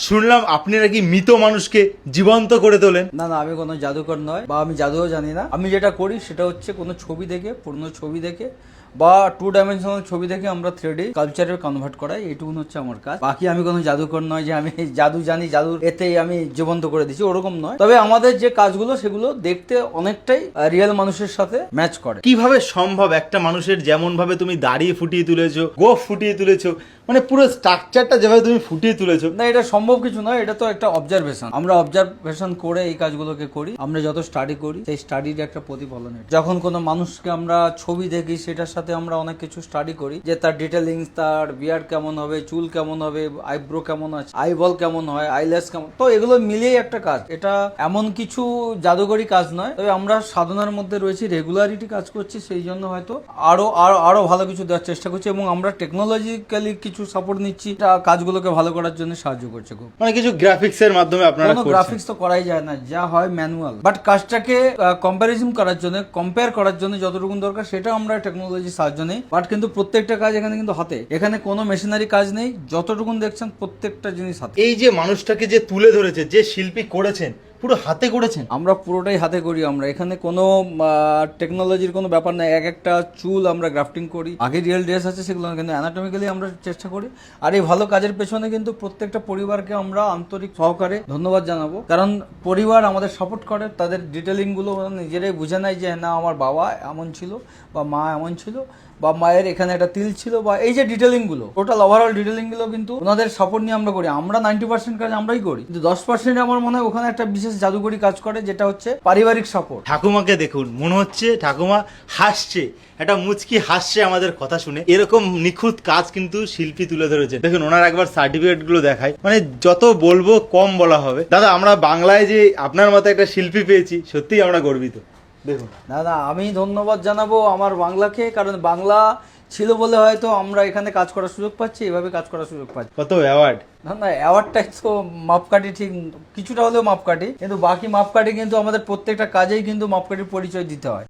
শুনলাম আপনি নাকি মৃত মানুষকে জীবন্ত করে তোলেন। না না, আমি কোনো জাদুকর নয় বা আমি জাদুও জানি না। আমি যেটা করি সেটা হচ্ছে কোনো ছবি দেখে, পুরনো ছবি দেখে বা 2 ডাইমেনশনাল ছবি দেখে আমরা 3D কালচারে কনভার্ট করাই, এইটুকুন হচ্ছে আমার কাজ। বাকি আমি কোনো জাদুকর নয় যে আমি জাদু জানি, জাদুর এতেই আমি জীবন্ত করে দিচ্ছি, ওরকম নয়। তবে আমাদের যে কাজগুলো সেগুলো দেখতে অনেকটাই রিয়েল মানুষের সাথে ম্যাচ করে। কিভাবে সম্ভব একটা মানুষের যেমন ভাবে তুমি দাঁড়িয়ে ফুটিয়ে তুলেছো, গোফ ফুটিয়ে তুলেছো, মানে পুরো স্ট্রাকচারটা যেভাবে তুমি ফুটিয়ে তুলেছো। না, এটা সম্ভব কিছু নয়, এটা তো একটা অবজারভেশন। আমরা অবজারভেশন করে এই কাজগুলোকে করি। আমরা যত স্টাডি করি সেই স্টাডির একটা প্রতিফলন এটা। যখন কোনো মানুষকে আমরা ছবি দেখি সেটার সাথে আমরা অনেক কিছু স্টাডি করি, যে তার ডিটেলিংস, তার বিয়ার্ড কেমন হবে, চুল কেমন হবে, আইব্রো কেমন আছে, আইবল কেমন হয়, আইল্যাশ কেমন, তো এগুলো মিলিয়ে একটা কাজ। এটা এমন কিছু জাদুকরি কাজ নয়, তবে আমরা সাধনার মধ্যে রয়েছি, রেগুলারিটি কাজ করছি, সেই জন্য হয়তো আরো আরো আরো ভালো কিছু দেওয়ার চেষ্টা করছি এবং আমরা টেকনোলজিক্যালি কিছু সাপোর্ট নিচ্ছি, এটা কাজগুলোকে ভালো করার জন্য সাহায্য করছে খুব। মানে কিছু গ্রাফিক্স এর মাধ্যমে আপনারা কোনো করছেন। গ্রাফিক্স তো করাই যায় না, যা হয় ম্যানুয়াল। বাট কাজটাকে কম্প্যারিজন করার জন্য, কম্পেয়ার করার জন্য যতটুকু দরকার সেটা আমরা টেকনোলজির সাহায্য নেই। বাট কিন্তু প্রত্যেকটা কাজ এখানে কিন্তু হাতে, এখানে কোনো মেশিনারি কাজ নেই। যতটুকু দেখছেন প্রত্যেকটা জিনিস হাতে। এই যে মানুষটাকে যে তুলে ধরেছে, যে শিল্পী করেছেন, পুরো হাতে করেছেন। আমরা পুরোটাই হাতে করি। আমরা এখানে কোনো টেকনোলজির কোনো ব্যাপার নাই। এক একটা চুল আমরা গ্রাফটিং করি। আগে রিয়েল ড্রেস আছে সেগুলো কিন্তু অ্যানাটমিক্যালি আমরা চেষ্টা করি। আর এই ভালো কাজের পেছনে কিন্তু প্রত্যেকটা পরিবারকে আমরা আন্তরিক সহকারে ধন্যবাদ জানাবো, কারণ পরিবার আমাদের সাপোর্ট করে। তাদের ডিটেলিং গুলো নিজেরাই বুঝে নেয় যে না, আমার বাবা এমন ছিল বা মা এমন ছিল বা মায়ের এখানে একটা তিল ছিল, বা এই যে ডিটেলিং গুলো, টোটাল ওভারঅল ডিটেলিং গুলো কিন্তু ওনাদের সাপোর্ট নিয়ে আমরা করি। আমরা 90% কাজ আমরাই করি, কিন্তু 10% আমার মনে হয় ওখানে একটা বিশেষ জাদুকরি কাজ করে, যেটা হচ্ছে পারিবারিক সাপোর্ট। ঠাকুমাকে দেখুন, মনে হচ্ছে ঠাকুমা হাসছে, একটা মুচকি হাসছে আমাদের কথা শুনে। এরকম নিখুঁত কাজ কিন্তু শিল্পী তুলে ধরেছেন। দেখুন ওনার একবার সার্টিফিকেট গুলো দেখায়, মানে যত বলবো কম বলা হবে। দাদা, আমরা বাংলায় যে আপনার মতো একটা শিল্পী পেয়েছি, সত্যিই আমরা গর্বিত। দেখুন দাদা, আমি ধন্যবাদ জানাবো আমার বাংলাকে, কারণ বাংলা ছিল বলে হয়তো আমরা এখানে কাজ করার সুযোগ পাচ্ছি, এভাবে কাজ করার সুযোগ পাচ্ছি। কত অ্যাওয়ার্ড! না না, অ্যাওয়ার্ডটাই তো মাপকাঠি, ঠিক কিছুটা হলেও মাপকাঠি, কিন্তু বাকি মাপকাঠি কিন্তু আমাদের প্রত্যেকটা কাজেই কিন্তু মাপকাঠির পরিচয় দিতে হয়।